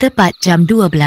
Tepat jam 12.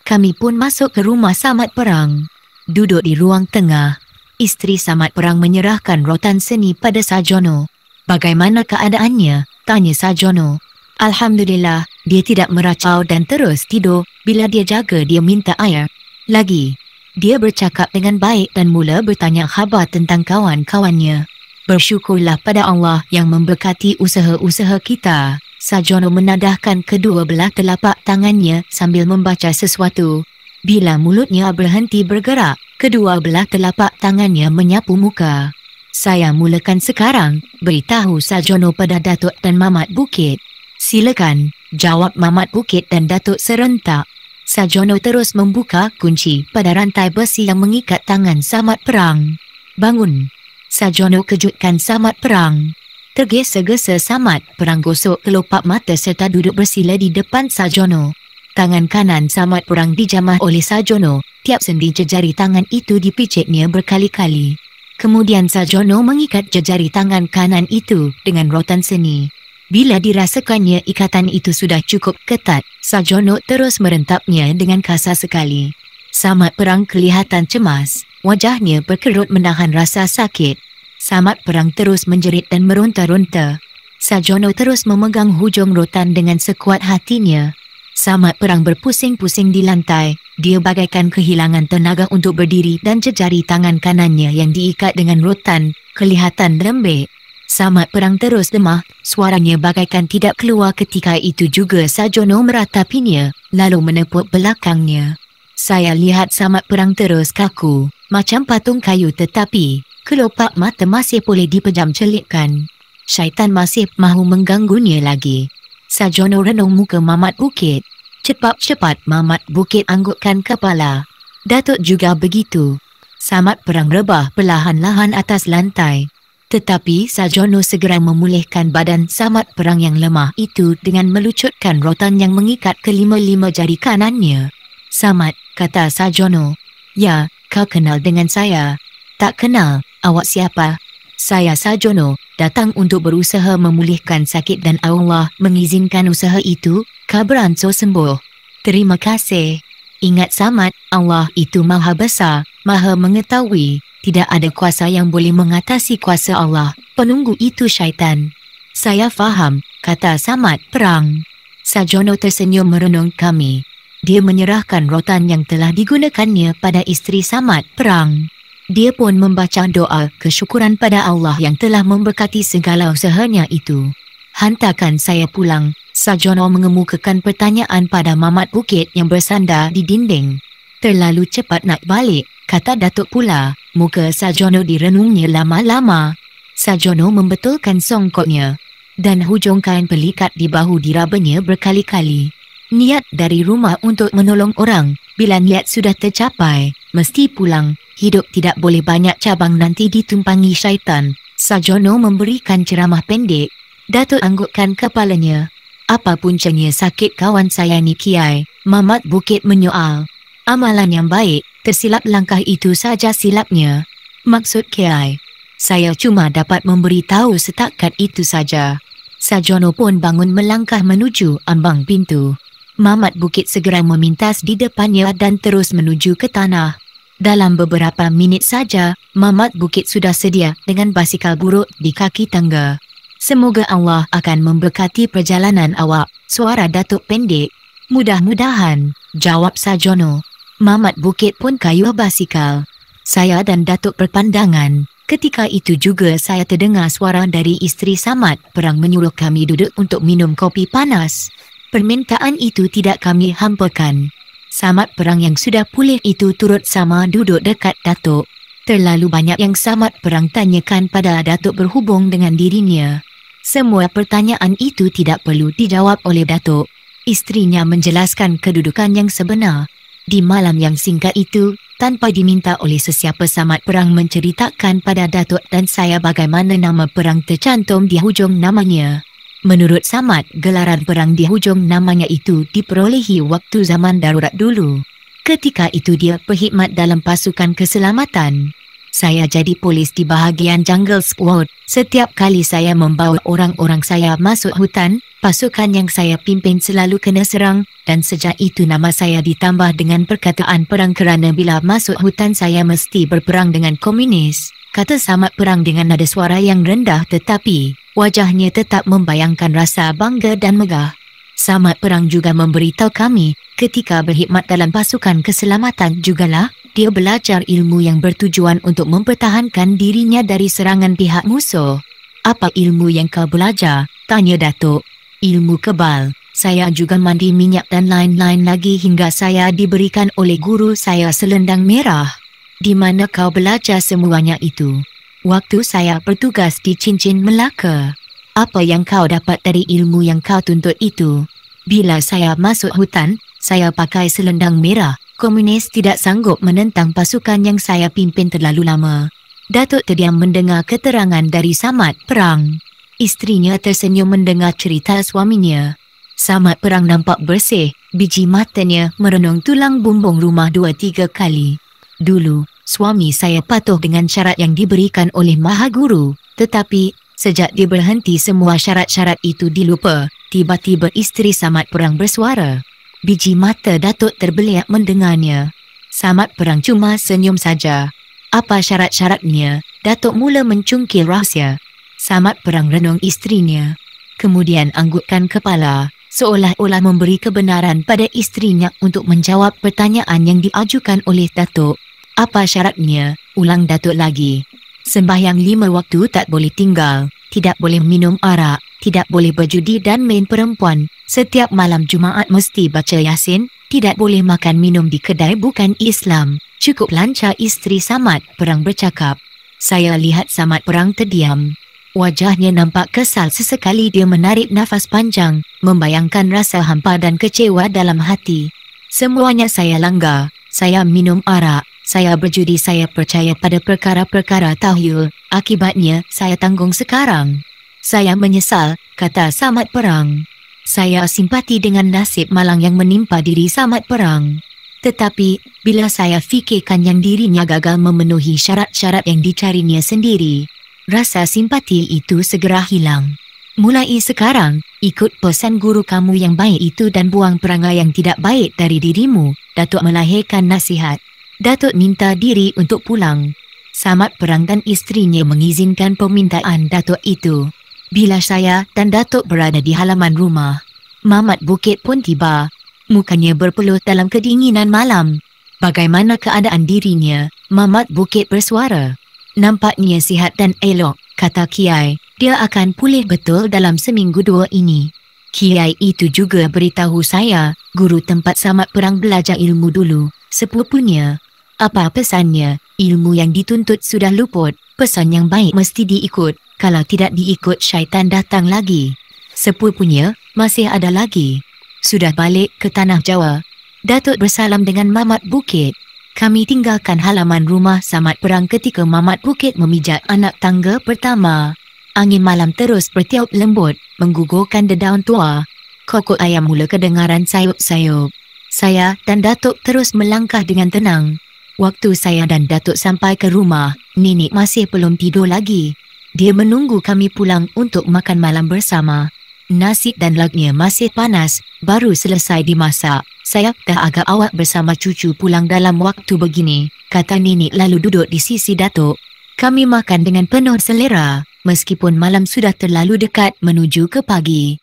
Kami pun masuk ke rumah Samad Perang. Duduk di ruang tengah. Isteri Samad Perang menyerahkan rotan seni pada Sarjono. "Bagaimana keadaannya?" tanya Sarjono. "Alhamdulillah, dia tidak meracau dan terus tidur. Bila dia jaga, dia minta air. Lagi, dia bercakap dengan baik dan mula bertanya khabar tentang kawan-kawannya. Bersyukurlah pada Allah yang memberkati usaha-usaha kita." Sarjono menadahkan kedua belah telapak tangannya sambil membaca sesuatu. Bila mulutnya berhenti bergerak, kedua belah telapak tangannya menyapu muka. "Saya mulakan sekarang," beritahu Sarjono pada Datuk dan Mamat Bukit. "Silakan," jawab Mamat Bukit dan Datuk serentak. Sarjono terus membuka kunci pada rantai besi yang mengikat tangan Samad Perang. "Bangun!" Sarjono kejutkan Samad Perang. Tergesa-gesa Samad Perang gosok kelopak mata serta duduk bersila di depan Sarjono. Tangan kanan Samad Perang dijamah oleh Sarjono. Tiap sendi jejari tangan itu dipicitnya berkali-kali. Kemudian Sarjono mengikat jejari tangan kanan itu dengan rotan seni. Bila dirasakannya ikatan itu sudah cukup ketat, Sarjono terus merentapnya dengan kasar sekali. Samad Perang kelihatan cemas. Wajahnya berkerut menahan rasa sakit. Samad Perang terus menjerit dan meronta-ronta. Sarjono terus memegang hujung rotan dengan sekuat hatinya. Samad Perang berpusing-pusing di lantai. Dia bagaikan kehilangan tenaga untuk berdiri dan jejari tangan kanannya yang diikat dengan rotan kelihatan lembek. Samad Perang terus lemah. Suaranya bagaikan tidak keluar. Ketika itu juga Sarjono meratapinya, lalu menepuk belakangnya. Saya lihat Samad Perang terus kaku, macam patung kayu, tetapi kelopak mata masih boleh dipejam celitkan. Syaitan masih mahu mengganggunya lagi. Sarjono renung muka Mamat Bukit. Cepat-cepat Mamat Bukit anggukkan kepala. Datuk juga begitu. Samad Perang rebah perlahan-lahan atas lantai. Tetapi Sarjono segera memulihkan badan Samad Perang yang lemah itu dengan melucutkan rotan yang mengikat kelima-lima jari kanannya. "Samad," kata Sarjono. "Ya, kau kenal dengan saya?" "Tak kenal. Awak siapa?" "Saya Sarjono, datang untuk berusaha memulihkan sakit dan Allah mengizinkan usaha itu, kau beransur sembuh." "Terima kasih." "Ingat Samad, Allah itu Maha Besar, Maha Mengetahui. Tidak ada kuasa yang boleh mengatasi kuasa Allah. Penunggu itu syaitan." "Saya faham," kata Samad Perang. Sarjono tersenyum merenung kami. Dia menyerahkan rotan yang telah digunakannya pada isteri Samad Perang. Dia pun membaca doa kesyukuran pada Allah yang telah memberkati segala usahanya itu. "Hantarkan saya pulang." Sarjono mengemukakan pertanyaan pada Mamat Bukit yang bersandar di dinding. "Terlalu cepat nak balik," kata Datuk pula. Muka Sarjono direnungnya lama-lama. Sarjono membetulkan songkoknya dan hujung kain pelikat di bahu dirabanya berkali-kali. Niat dari rumah untuk menolong orang, bila niat sudah tercapai, mesti pulang. Hidup tidak boleh banyak cabang, nanti ditumpangi syaitan. Sarjono memberikan ceramah pendek. Datuk anggukkan kepalanya. "Apa puncanya sakit kawan saya ni, Kiai?" Mamat Bukit menyoal. "Amalan yang baik, tersilap langkah itu saja silapnya." "Maksud Kiai?" "Saya cuma dapat memberitahu setakat itu saja." Sarjono pun bangun melangkah menuju ambang pintu. Mamat Bukit segera memintas di depannya dan terus menuju ke tanah. Dalam beberapa minit saja, Mamat Bukit sudah sedia dengan basikal buruk di kaki tangga. "Semoga Allah akan memberkati perjalanan awak." Suara Datuk pendek. "Mudah-mudahan," jawab Sarjono. Mamat Bukit pun kayuh basikal. Saya dan Datuk berpandangan. Ketika itu juga saya terdengar suara dari isteri Samad Perang menyuruh kami duduk untuk minum kopi panas. Permintaan itu tidak kami hampakan. Samad Perang yang sudah pulih itu turut sama duduk dekat Datuk. Terlalu banyak yang Samad Perang tanyakan pada Datuk berhubung dengan dirinya. Semua pertanyaan itu tidak perlu dijawab oleh Datuk. Isterinya menjelaskan kedudukan yang sebenar. Di malam yang singkat itu, tanpa diminta oleh sesiapa, Samad Perang menceritakan pada Datuk dan saya bagaimana nama perang tercantum di hujung namanya. Menurut Samad, gelaran perang di hujung namanya itu diperolehi waktu zaman darurat dulu. Ketika itu dia berkhidmat dalam pasukan keselamatan. Saya jadi polis di bahagian Jungle Squad. Setiap kali saya membawa orang-orang saya masuk hutan, pasukan yang saya pimpin selalu kena serang dan sejak itu nama saya ditambah dengan perkataan perang kerana bila masuk hutan saya mesti berperang dengan komunis. Kata Samad Perang dengan nada suara yang rendah tetapi wajahnya tetap membayangkan rasa bangga dan megah. Samad Perang juga memberitahu kami ketika berkhidmat dalam pasukan keselamatan jugalah dia belajar ilmu yang bertujuan untuk mempertahankan dirinya dari serangan pihak musuh. Apa ilmu yang kau belajar? Tanya Datuk. Ilmu kebal. Saya juga mandi minyak dan lain-lain lagi hingga saya diberikan oleh guru saya selendang merah. Di mana kau belajar semuanya itu? Waktu saya bertugas di Cincin Melaka. Apa yang kau dapat dari ilmu yang kau tuntut itu? Bila saya masuk hutan, saya pakai selendang merah. Komunis tidak sanggup menentang pasukan yang saya pimpin terlalu lama. Datuk terdiam mendengar keterangan dari Samad Perang. Isterinya tersenyum mendengar cerita suaminya. Samad Perang nampak bersih, biji matanya merenung tulang bumbung rumah 2-3 kali. Dulu, suami saya patuh dengan syarat yang diberikan oleh Maha Guru. Tetapi, sejak dia berhenti semua syarat-syarat itu dilupa, tiba-tiba isteri Samad Perang bersuara. Biji mata Datuk terbeliak mendengarnya. Samad Perang cuma senyum saja. Apa syarat-syaratnya? Datuk mula mencungkil rahsia. Samad Perang renung isterinya. Kemudian anggukkan kepala, seolah-olah memberi kebenaran pada isterinya untuk menjawab pertanyaan yang diajukan oleh Datuk. Apa syaratnya? Ulang Datuk lagi. Sembahyang 5 waktu tak boleh tinggal, tidak boleh minum arak, tidak boleh berjudi dan main perempuan. Setiap malam Jumaat mesti baca Yasin, tidak boleh makan minum di kedai bukan Islam. Cukup lancar isteri Samad Perang bercakap. Saya lihat Samad Perang terdiam. Wajahnya nampak kesal sesekali dia menarik nafas panjang, membayangkan rasa hampa dan kecewa dalam hati. Semuanya saya langgar. Saya minum arak. Saya berjudi, saya percaya pada perkara-perkara tahyul. Akibatnya, saya tanggung sekarang. Saya menyesal, kata Samad Perang. Saya simpati dengan nasib malang yang menimpa diri Samad Perang. Tetapi, bila saya fikirkan yang dirinya gagal memenuhi syarat-syarat yang dicarinya sendiri, rasa simpati itu segera hilang. Mulai sekarang, ikut pesan guru kamu yang baik itu dan buang perangai yang tidak baik dari dirimu. Datuk melahirkan nasihat. Datuk minta diri untuk pulang. Samad Perang dan isterinya mengizinkan permintaan Datuk itu. Bila saya dan Datuk berada di halaman rumah, Mamat Bukit pun tiba. Mukanya berpeluh dalam kedinginan malam. Bagaimana keadaan dirinya? Mamat Bukit bersuara. Nampaknya sihat dan elok, kata Kiai. Dia akan pulih betul dalam seminggu 2 ini. Kiai itu juga beritahu saya, guru tempat Samad Perang belajar ilmu dulu, sepupunya. Apa pesannya? Ilmu yang dituntut sudah luput. Pesan yang baik mesti diikut. Kalau tidak diikut, syaitan datang lagi. Sepupunya masih ada lagi. Sudah balik ke tanah Jawa. Datuk bersalam dengan Mamat Bukit. Kami tinggalkan halaman rumah Samad Perang ketika Mamat Bukit memijak anak tangga pertama. Angin malam terus bertiup lembut, menggugurkan dedaun tua. Kokok ayam mula kedengaran sayup-sayup. Saya dan Datuk terus melangkah dengan tenang. Waktu saya dan Datuk sampai ke rumah, nenek masih belum tidur lagi. Dia menunggu kami pulang untuk makan malam bersama. Nasi dan lauknya masih panas, baru selesai dimasak. Saya dah agak awak bersama cucu pulang dalam waktu begini, kata nenek lalu duduk di sisi Datuk. Kami makan dengan penuh selera, meskipun malam sudah terlalu dekat menuju ke pagi.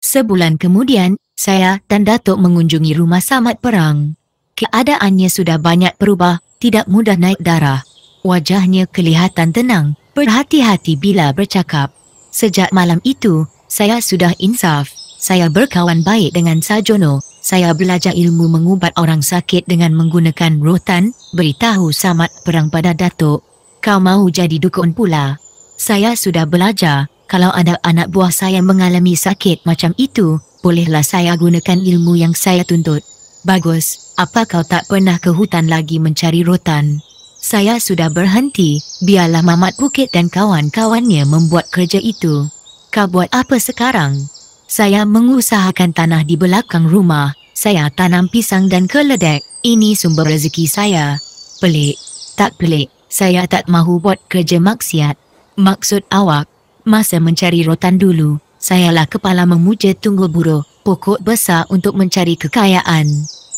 Sebulan kemudian, saya dan Datuk mengunjungi rumah Samad Perang. Keadaannya sudah banyak berubah, tidak mudah naik darah. Wajahnya kelihatan tenang, berhati-hati bila bercakap. Sejak malam itu, saya sudah insaf. Saya berkawan baik dengan Sarjono. Saya belajar ilmu mengubat orang sakit dengan menggunakan rotan, beritahu Samad Perang pada Datuk. Kau mahu jadi dukun pula? Saya sudah belajar, kalau ada anak buah saya mengalami sakit macam itu, bolehlah saya gunakan ilmu yang saya tuntut. Bagus, apa kau tak pernah ke hutan lagi mencari rotan? Saya sudah berhenti, biarlah Mamat Bukit dan kawan-kawannya membuat kerja itu. Kau buat apa sekarang? Saya mengusahakan tanah di belakang rumah. Saya tanam pisang dan keledek. Ini sumber rezeki saya. Pelik. Tak pelik, saya tak mahu buat kerja maksiat. Maksud awak, masa mencari rotan dulu, sayalah kepala memuja tunggul buruh, pokok besar untuk mencari kekayaan.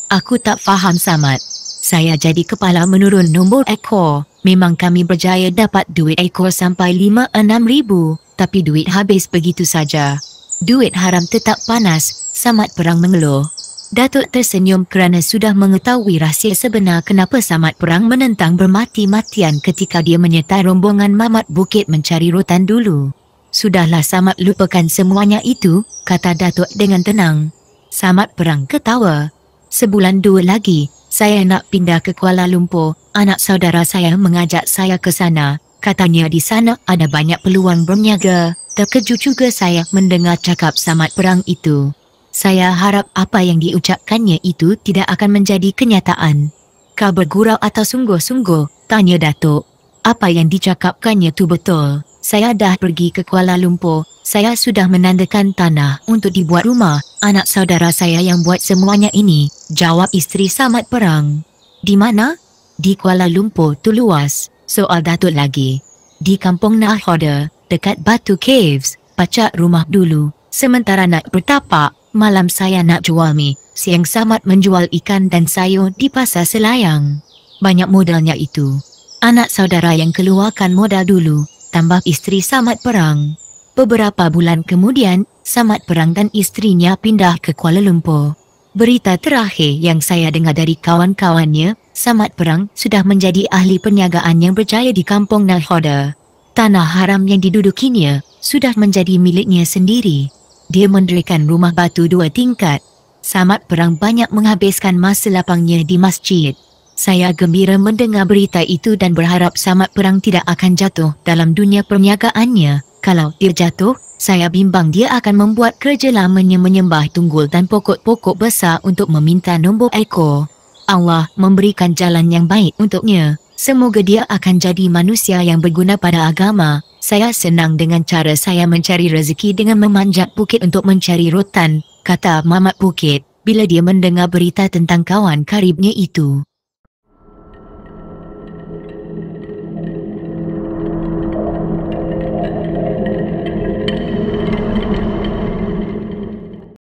Aku tak faham Samad. Saya jadi kepala menurun nombor ekor. Memang kami berjaya dapat duit ekor sampai 5-6 ribu, tapi duit habis begitu saja. Duit haram tetap panas, Samad Perang mengeluh. Datuk tersenyum kerana sudah mengetahui rahsia sebenar kenapa Samad Perang menentang bermati-matian ketika dia menyertai rombongan Mamat Bukit mencari rotan dulu. Sudahlah Samad, lupakan semuanya itu, kata Datuk dengan tenang. Samad Perang ketawa. Sebulan 2 lagi, saya nak pindah ke Kuala Lumpur. Anak saudara saya mengajak saya ke sana. Katanya di sana ada banyak peluang berniaga. Terkejut juga saya mendengar cakap Samad Perang itu. Saya harap apa yang diucapkannya itu tidak akan menjadi kenyataan. Kau bergurau atau sungguh-sungguh? Tanya Datuk. Apa yang dicakapkannya tu betul. Saya dah pergi ke Kuala Lumpur. Saya sudah menandakan tanah untuk dibuat rumah. Anak saudara saya yang buat semuanya ini, jawab isteri Samad Perang. Di mana? Di Kuala Lumpur tu luas. Soal Datuk lagi. Di Kampung Nahoda, dekat Batu Caves. Pacak rumah dulu. Sementara nak bertapak, malam saya nak jual mi. Siang Samad menjual ikan dan sayur di Pasar Selayang. Banyak modalnya itu. Anak saudara yang keluarkan modal dulu, tambah isteri Samad Perang. Beberapa bulan kemudian, Samad Perang dan isterinya pindah ke Kuala Lumpur. Berita terakhir yang saya dengar dari kawan-kawannya, Samad Perang sudah menjadi ahli perniagaan yang berjaya di Kampung Nahoda. Tanah haram yang didudukinya sudah menjadi miliknya sendiri. Dia mendirikan rumah batu 2 tingkat. Samad Perang banyak menghabiskan masa lapangnya di masjid. Saya gembira mendengar berita itu dan berharap Samad Perang tidak akan jatuh dalam dunia perniagaannya. Kalau dia jatuh, saya bimbang dia akan membuat kerja lamanya menyembah tunggul dan pokok-pokok besar untuk meminta nombor ekor. Allah memberikan jalan yang baik untuknya. Semoga dia akan jadi manusia yang berguna pada agama. Saya senang dengan cara saya mencari rezeki dengan memanjat bukit untuk mencari rotan, kata Mamat Bukit bila dia mendengar berita tentang kawan karibnya itu.